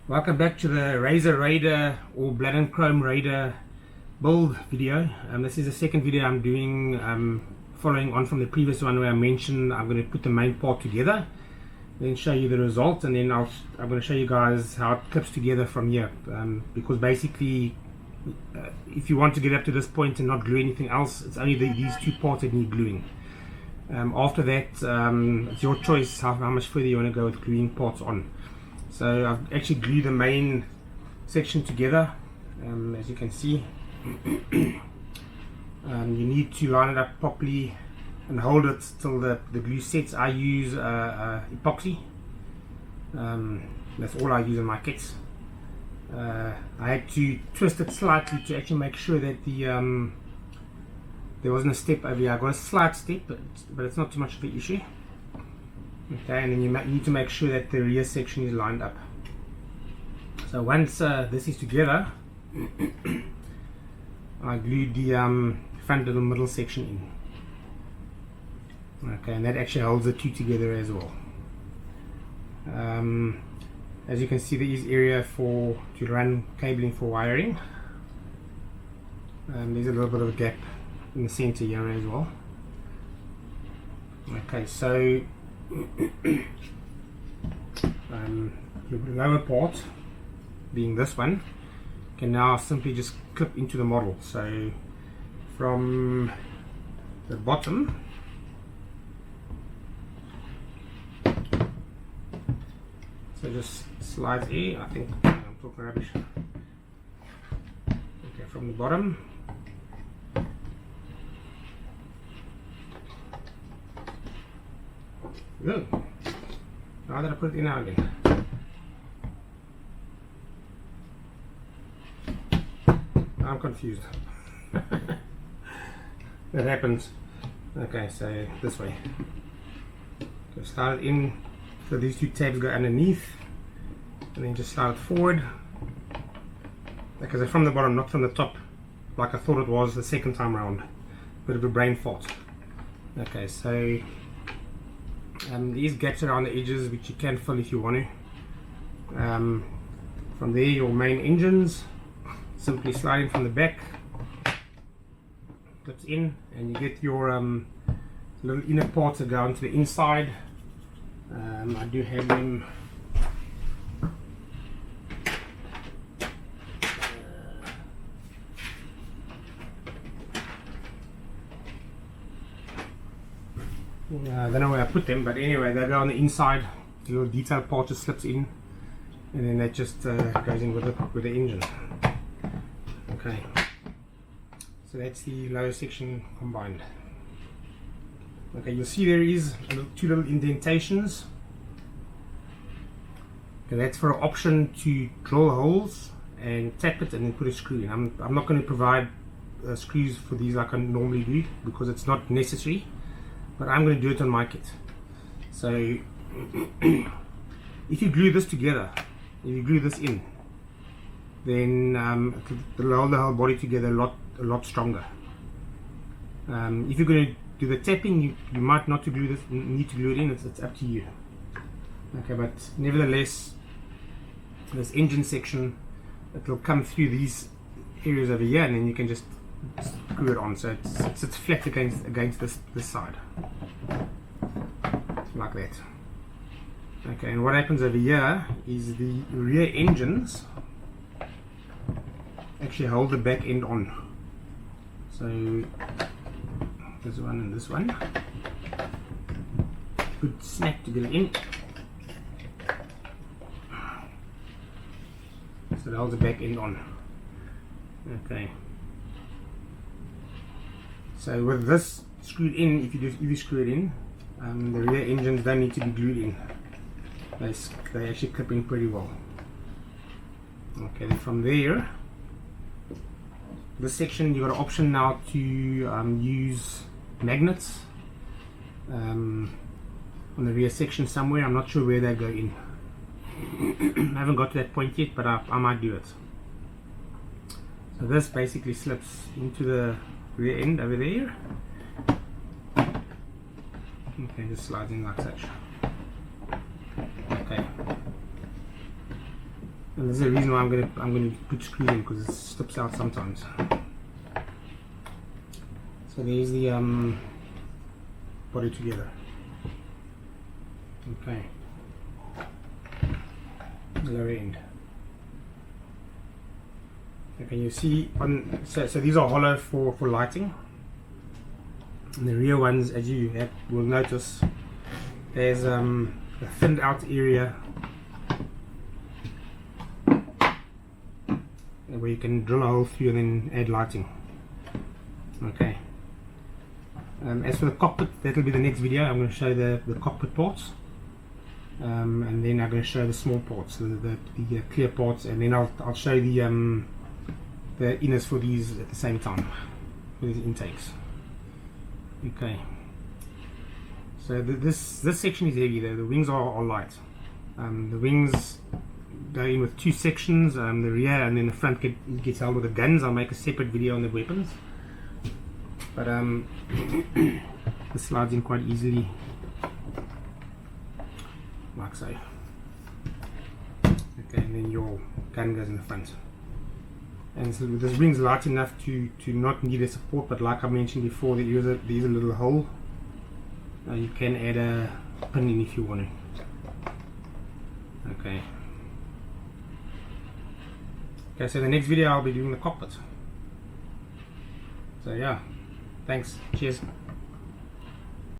Welcome back to the Razor Raider or Blood and Chrome Raider build video. This is the second video I'm doing, following on from the previous one where I mentioned I'm going to put the main part together, then show you the result, and then I'm going to show you guys how it clips together from here. Because basically, if you want to get up to this point and not glue anything else, it's only these two parts that need gluing. After that, it's your choice how much further you want to go with gluing parts on. So I've actually glued the main section together, as you can see. You need to line it up properly and hold it till the glue sets. I use epoxy. That's all I use in my kits. I had to twist it slightly to actually make sure that there wasn't a step over here. I got a slight step, but it's not too much of an issue. Okay, and then you need to make sure that the rear section is lined up. So once this is together, I glued the front and the middle section in. Okay, and that actually holds the two together as well. As you can see, there is area to run cabling for wiring. There's a little bit of a gap in the center here as well. Okay, so the lower part, being this one, can now simply just clip into the model. So from the bottom, so just slides in. I think I'm talking rubbish. Okay, from the bottom, good. Now that I put it in now again. I'm confused. That happens. Okay, so this way. So slide it in, so these two tabs go underneath, and then just slide it forward. Because they're from the bottom, not from the top, like I thought it was the second time around. Bit of a brain fart. Okay, so these gaps around the edges, which you can fill if you want to. From there, your main engines, simply sliding from the back, clips in, and you get your little inner parts that go onto the inside. I do have them I don't know where I put them, but anyway, they go on the inside. The little detail part just slips in, and then that just goes in with the engine. Okay, so that's the lower section combined. Okay, you'll see there is two little indentations. Okay, that's for an option to drill holes and tap it and then put a screw in. I'm not going to provide screws for these like I normally do because it's not necessary. But I'm going to do it on my kit. So if you glue this together, if you glue this in, then it'll hold the whole body together a lot stronger. If you're going to do the tapping, you might not need to glue it in. It's up to you. Okay, but nevertheless, this engine section, it will come through these areas over here, and then you can just screw it on, so it sits flat against this side, like that. Okay, and what happens over here is the rear engines actually hold the back end on. So this one and this one, good snap to get it in. So it holds the back end on. Okay. So with this screwed in, if you screw it in, the rear engines don't need to be glued in. They actually clip in pretty well. Okay, then from there, this section you've got an option now to use magnets on the rear section somewhere. I'm not sure where they go in. I haven't got to that point yet, but I might do it. So this basically slips into the rear end over there. Okay, just slides in like such. Okay, And there's a reason why I'm gonna put screws in, because it slips out sometimes. So there's the body together. Okay. The lower end. Okay, you see on so these are hollow for lighting. And the rear ones, as you will notice, there's a thinned out area where you can drill a hole through and then add lighting. Okay. As for the cockpit, that'll be the next video. I'm going to show the cockpit parts, and then I'm going to show the small parts, the clear parts, and then I'll show the inners for these at the same time, for these intakes. Okay. So this section is heavy. The wings are light. The wings go in with two sections, the rear and then the front gets held with the guns. I'll make a separate video on the weapons. But this slides in quite easily, like so. Okay, and then your gun goes in the front. And so this wing's light enough to not need a support, but like I mentioned before, there is a little hole. You can add a pin in if you want to. Okay. Okay, so the next video I'll be doing the cockpit. So yeah, thanks, cheers.